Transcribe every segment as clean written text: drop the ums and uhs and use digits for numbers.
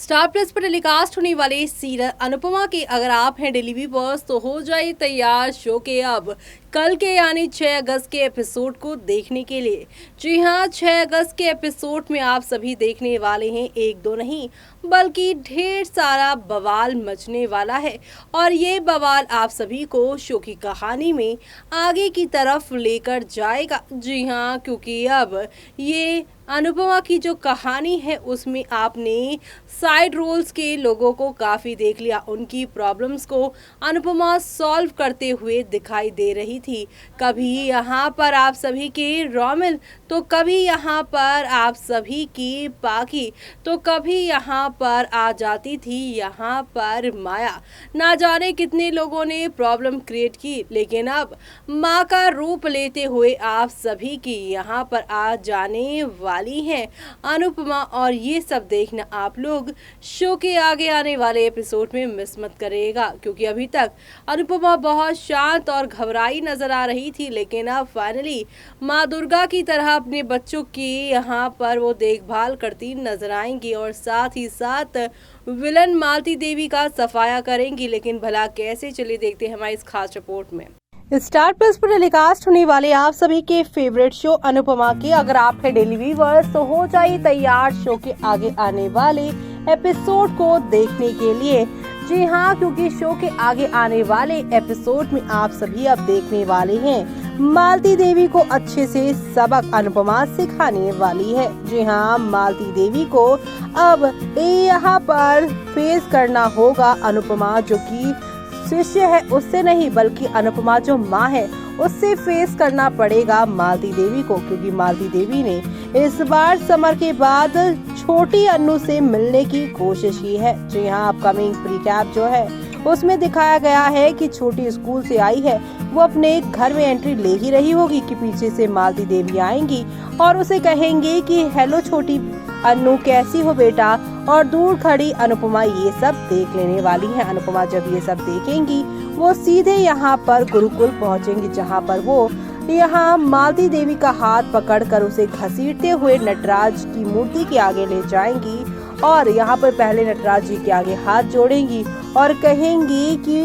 Star plus पर telecast होने वाले सीरियल अनुपमा के अगर आप हैं डिलीवरी बॉस तो हो जाइए तैयार शो के अब कल के यानी 6 अगस्त के एपिसोड को देखने के लिए। जी हां, 6 अगस्त के एपिसोड में आप सभी देखने वाले हैं एक दो नहीं बल्कि ढेर सारा बवाल मचने वाला है और ये बवाल आप सभी को शो की कहानी में आगे की तरफ लेकर जाएगा। जी हां, क्योंकि अब ये अनुपमा की जो कहानी है उसमें आपने साइड रोल्स के लोगों को काफ़ी देख लिया, उनकी प्रॉब्लम्स को अनुपमा सॉल्व करते हुए दिखाई दे रही थी। कभी यहाँ पर आप सभी के रोमिल तो कभी यहाँ पर आप सभी की पाखी तो कभी यहाँ पर आ जाती थी यहाँ पर माया। ना जाने कितने लोगों ने प्रॉब्लम क्रिएट की, लेकिन अब माँ का रूप लेते हुए आप सभी की यहाँ पर आ जाने वाली हैं अनुपमा। और ये सब देखना आप लोग शो के आगे आने वाले एपिसोड में मिस मत करेगा, क्योंकि अभी तक अनुपमा बहुत शांत और घबराई नजर आ रही थी, लेकिन अब फाइनली माँ दुर्गा की तरह अपने बच्चों की यहाँ पर वो देखभाल करती नजर आएंगी और साथ ही साथ विलन मालती देवी का सफाया करेंगी। लेकिन भला कैसे, चलिए देखते हैं हमारी इस खास रिपोर्ट में। स्टार प्लस पर टेलीकास्ट होने वाले आप सभी के फेवरेट शो अनुपमा के अगर आप है डेली व्यूअर्स तो हो जाइए तैयार शो के आगे आने वाले एपिसोड को देखने के लिए। जी हाँ, क्योंकि शो के आगे आने वाले एपिसोड में आप सभी अब देखने वाले हैं मालती देवी को अच्छे से सबक अनुपमा सिखाने वाली है। जी हाँ, मालती देवी को अब यहाँ पर फेस करना होगा अनुपमा जो कि शिष्य है उससे नहीं बल्कि अनुपमा जो माँ है उससे फेस करना पड़ेगा मालती देवी को, क्योंकि मालती देवी ने इस बार समर के बाद छोटी अन्नू से मिलने की कोशिश की है। जी हाँ, अपकमिंग प्रीकैप जो है उसमें दिखाया गया है कि छोटी स्कूल से आई है, वो अपने घर में एंट्री ले ही रही होगी कि पीछे से मालती देवी आएंगी और उसे कहेंगे कि हेलो छोटी अन्नू कैसी हो बेटा, और दूर खड़ी अनुपमा ये सब देख लेने वाली है। अनुपमा जब ये सब देखेंगी वो सीधे यहाँ पर गुरुकुल पहुँचेंगी, जहाँ पर वो यहाँ मालती देवी का हाथ पकड़कर उसे घसीटते हुए नटराज की मूर्ति के आगे ले जाएंगी और यहाँ पर पहले नटराज जी के आगे हाथ जोड़ेंगी और कहेंगी कि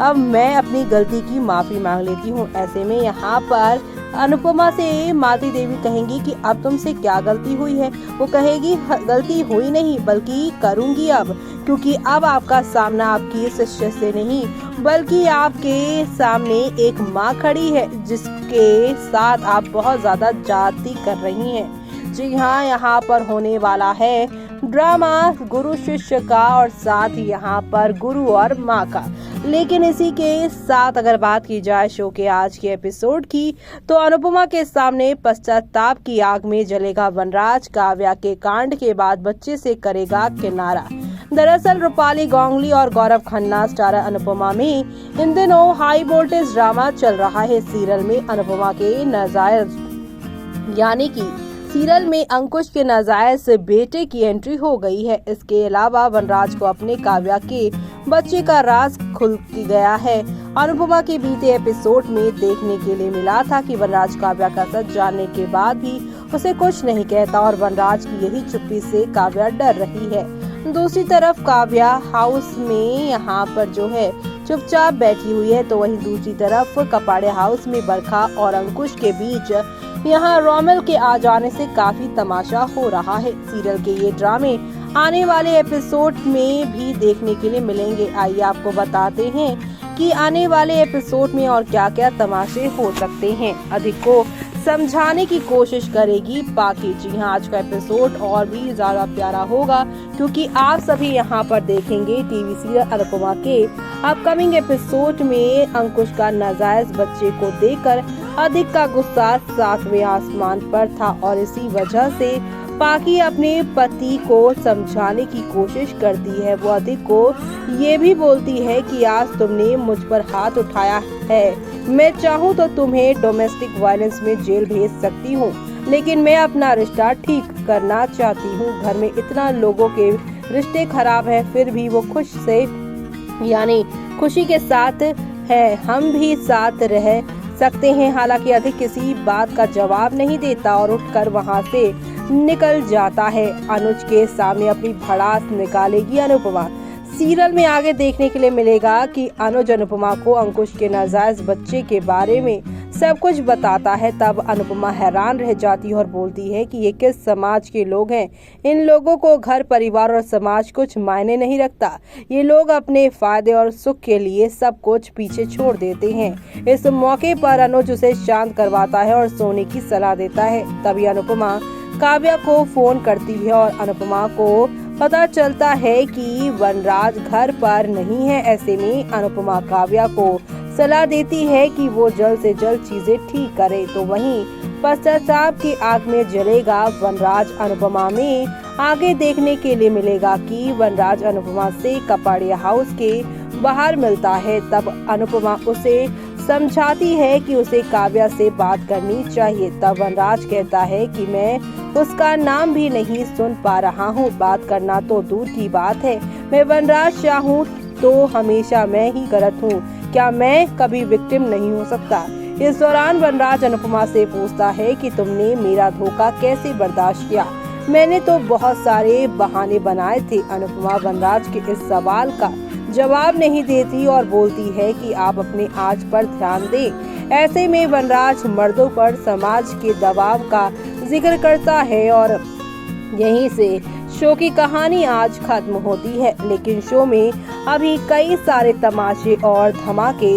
अब मैं अपनी गलती की माफी मांग लेती हूँ। ऐसे में यहाँ पर अनुपमा से मालती देवी कहेंगी कि अब तुमसे क्या गलती हुई है। वो कहेगी गलती हुई नहीं बल्कि करूंगी अब, क्योंकि अब आपका सामना आपकी शिष्य से नहीं बल्कि आपके सामने एक माँ खड़ी है जिसके साथ आप बहुत ज्यादा जाति कर रही हैं। जी हाँ, यहाँ पर होने वाला है ड्रामा गुरु शिष्य का और साथ ही यहाँ पर गुरु और माँ का। लेकिन इसी के साथ अगर बात की जाए शो के आज के एपिसोड की तो अनुपमा के सामने पश्चाताप की आग में जलेगा वनराज। काव्या के कांड के बाद बच्चे से करेगा किनारा। दरअसल रूपाली गांगुली और गौरव खन्ना स्टार अनुपमा में इन दिनों हाई वोल्टेज ड्रामा चल रहा है। सीरियल में अनुपमा के नाजायज यानी कि सीरियल में अंकुश के नाजायज बेटे की एंट्री हो गई है। इसके अलावा वनराज को अपने काव्या के बच्चे का राज खुल गया है। अनुपमा के बीते एपिसोड में देखने के लिए मिला था कि वनराज काव्या का सच जानने के बाद भी उसे कुछ नहीं कहता और वनराज की यही चुप्पी से काव्या डर रही है। दूसरी तरफ काव्या हाउस में यहाँ पर जो है चुपचाप बैठी हुई है, तो वहीं दूसरी तरफ कपाड़े हाउस में बरखा और अंकुश के बीच यहाँ रोमिल के आ जाने से काफी तमाशा हो रहा है। सीरियल के ये ड्रामे आने वाले एपिसोड में भी देखने के लिए मिलेंगे। आइए आपको बताते हैं कि आने वाले एपिसोड में और क्या क्या तमाशे हो सकते हैं। अधिक को समझाने की कोशिश करेगी पाकी। जी हाँ, आज का एपिसोड और भी ज्यादा प्यारा होगा क्योंकि आप सभी यहाँ पर देखेंगे टीवी सीरियल अनुपमा के अपकमिंग एपिसोड में अंकुश का नाजायज बच्चे को देखकर अधिक का गुस्सा 7वें आसमान पर था और इसी वजह से पाकी अपने पति को समझाने की कोशिश करती है। वो अधिक को ये भी बोलती है कि आज तुमने मुझ पर हाथ उठाया है, मैं चाहूँ तो तुम्हें डोमेस्टिक वायलेंस में जेल भेज सकती हूँ, लेकिन मैं अपना रिश्ता ठीक करना चाहती हूँ। घर में इतना लोगों के रिश्ते खराब है फिर भी वो यानी खुशी के साथ है, हम भी साथ रह सकते हैं। हालांकि अधिक किसी बात का जवाब नहीं देता और उठकर वहां से निकल जाता है। अनुज के सामने अपनी भड़ास निकालेगी अनुपमा। सीरियल में आगे देखने के लिए मिलेगा कि अनुज अनुपमा को अंकुश के नाजायज बच्चे के बारे में सब कुछ बताता है। तब अनुपमा हैरान रह जाती है और बोलती है कि ये किस समाज के लोग हैं। इन लोगों को घर परिवार और समाज कुछ मायने नहीं रखता। ये लोग अपने फायदे और सुख के लिए सब कुछ पीछे छोड़ देते हैं। इस मौके पर अनुज उसे शांत करवाता है और सोने की सलाह देता है। तभी अनुपमा काव्या को फोन करती है और अनुपमा को पता चलता है कि वनराज घर पर नहीं है। ऐसे में अनुपमा काव्या को सलाह देती है कि वो जल्द से जल्द चीजें ठीक करे। तो वहीं पश्चाताप की आग में जलेगा वनराज। अनुपमा में आगे देखने के लिए मिलेगा कि वनराज अनुपमा से कपाड़िया हाउस के बाहर मिलता है। तब अनुपमा उसे समझाती है कि उसे काव्या से बात करनी चाहिए। तब वनराज कहता है कि मैं उसका नाम भी नहीं सुन पा रहा हूँ। बात करना तो दूर की बात है। मैं वनराज शाह हूँ तो हमेशा मैं ही गलत हूँ। क्या मैं कभी विक्टिम नहीं हो सकता? इस दौरान वनराज अनुपमा से पूछता है कि तुमने मेरा धोखा कैसे बर्दाश्त किया? मैंने तो बहुत सारे बहाने बनाए थे। अनुपमा वनराज के इस सवाल का जवाब नहीं देती और बोलती है कि आप अपने आज पर ध्यान दें। ऐसे में वनराज मर्दों पर समाज के दबाव का जिक्र करता है और यहीं से शो की कहानी आज खत्म होती है। लेकिन शो में अभी कई सारे तमाशे और धमाके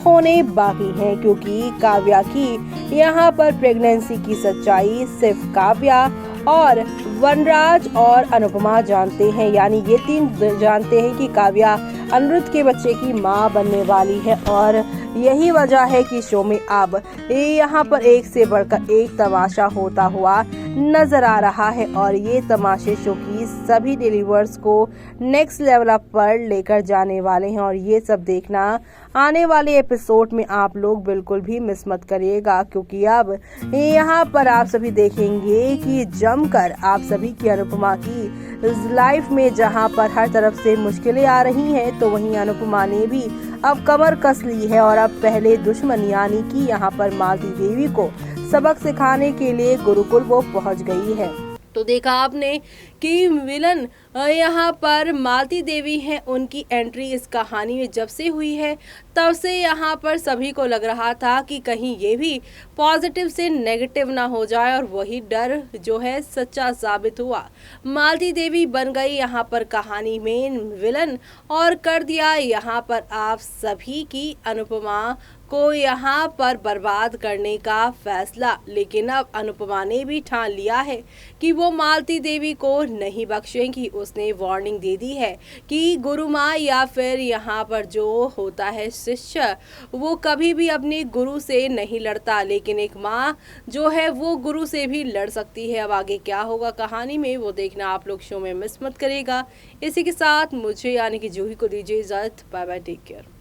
होने बाकी हैं, क्योंकि काव्या की यहाँ पर प्रेगनेंसी की सच्चाई सिर्फ काव्या और वनराज और अनुपमा जानते हैं। यानी ये तीन जानते हैं कि काव्या अनिरुद्ध के बच्चे की मां बनने वाली है और यही वजह है कि शो में अब यहाँ पर एक से बढ़कर एक तमाशा होता हुआ नजर आ रहा है और ये तमाशे शो की सभी डिलीवर्स को नेक्स्ट लेवल अप पर लेकर जाने वाले हैं और ये सब देखना आने वाले एपिसोड में आप लोग बिल्कुल भी मिस मत करिएगा, क्योंकि अब यहाँ पर आप सभी देखेंगे कि जमकर आप सभी की अनुपमा की लाइफ में जहाँ पर हर तरफ से मुश्किलें आ रही हैं, तो वहीं अनुपमा ने भी अब कमर कस ली है और अब पहले दुश्मन यानी कि यहाँ पर मालती देवी को सबक सिखाने के लिए गुरुकुल वो पहुंच गई है। तो देखा आपने कि विलन यहाँ पर मालती देवी है। उनकी एंट्री इस कहानी में जब से हुई है तब से यहाँ पर सभी को लग रहा था कि कहीं ये भी पॉजिटिव से नेगेटिव ना हो जाए और वही डर जो है सच्चा साबित हुआ। मालती देवी बन गई यहाँ पर कहानी में विलन और कर दिया यहाँ पर आप सभी की अनुपमा को यहाँ पर बर्बाद करने का फैसला। लेकिन अब अनुपमा ने भी ठान लिया है कि वो मालती देवी को नहीं बख्शेंगी। उसने वार्निंग दे दी है कि गुरु माँ या फिर यहाँ पर जो होता है शिष्य, वो कभी भी अपने गुरु से नहीं लड़ता, लेकिन एक माँ जो है वो गुरु से भी लड़ सकती है। अब आगे क्या होगा कहानी में वो देखना आप लोग शो में मिस मत करिएगा। इसी के साथ मुझे यानी कि जूही को दीजिए इजाजत। Bye bye, take care.